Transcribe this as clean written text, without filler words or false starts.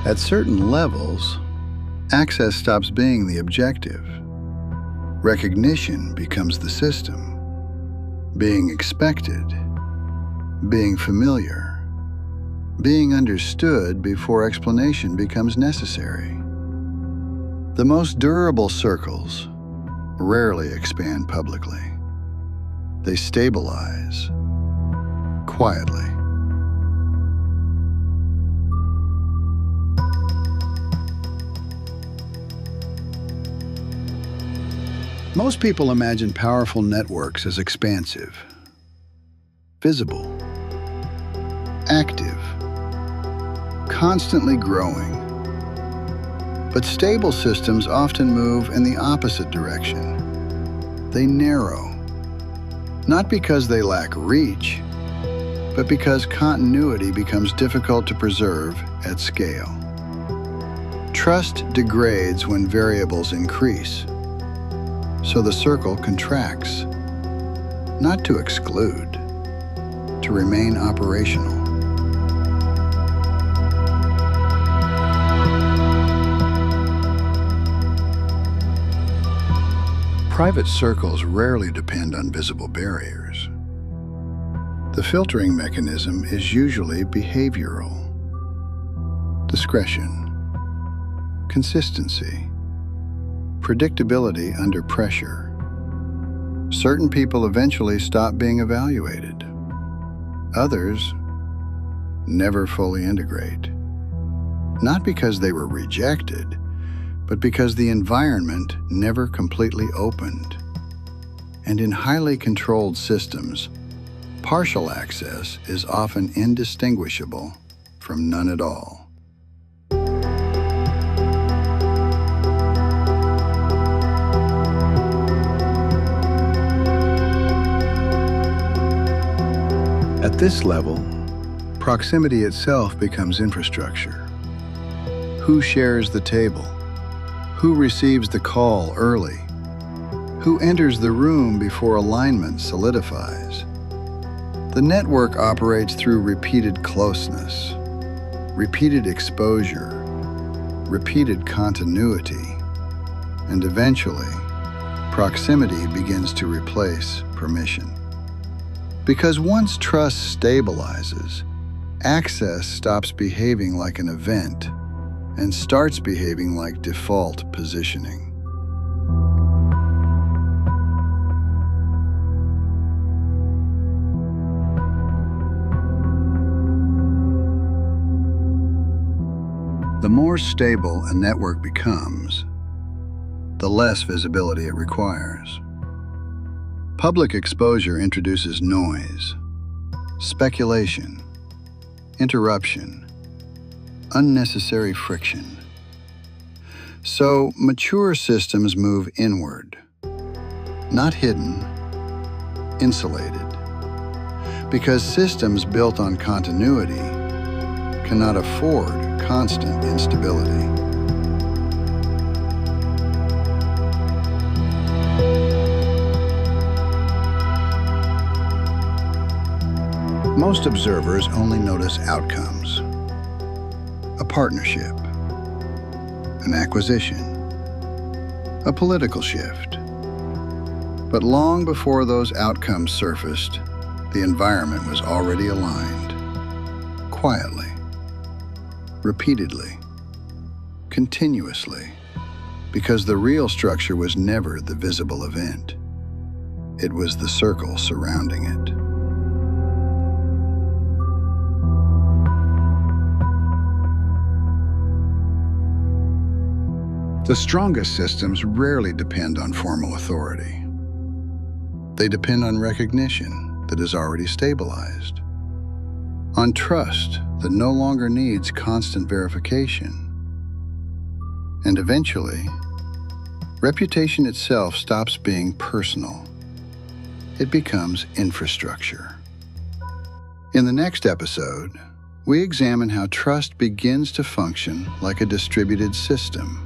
At certain levels, access stops being the objective. Recognition becomes the system. Being expected, being familiar, being understood before explanation becomes necessary. The most durable circles rarely expand publicly. They stabilize quietly. Most people imagine powerful networks as expansive, visible, active, constantly growing. But stable systems often move in the opposite direction. They narrow, not because they lack reach, but because continuity becomes difficult to preserve at scale. Trust degrades when variables increase, so the circle contracts, not to exclude, to remain operational. Private circles rarely depend on visible barriers. The filtering mechanism is usually behavioral. Discretion, consistency, predictability under pressure. Certain people eventually stop being evaluated. Others never fully integrate. Not because they were rejected, but because the environment never completely opened. And in highly controlled systems, partial access is often indistinguishable from none at all. At this level, proximity itself becomes infrastructure. Who shares the table? Who receives the call early? Who enters the room before alignment solidifies? The network operates through repeated closeness, repeated exposure, repeated continuity, and eventually, proximity begins to replace permission. Because once trust stabilizes, access stops behaving like an event and starts behaving like default positioning. The more stable a network becomes, the less visibility it requires. Public exposure introduces noise, speculation, interruption, unnecessary friction. So mature systems move inward, not hidden, insulated, because systems built on continuity cannot afford constant instability. Most observers only notice outcomes. A partnership, an acquisition, a political shift. But long before those outcomes surfaced, the environment was already aligned, quietly, repeatedly, continuously, because the real structure was never the visible event. It was the circle surrounding it. The strongest systems rarely depend on formal authority. They depend on recognition that is already stabilized, on trust that no longer needs constant verification. And eventually, reputation itself stops being personal. It becomes infrastructure. In the next episode, we examine how trust begins to function like a distributed system,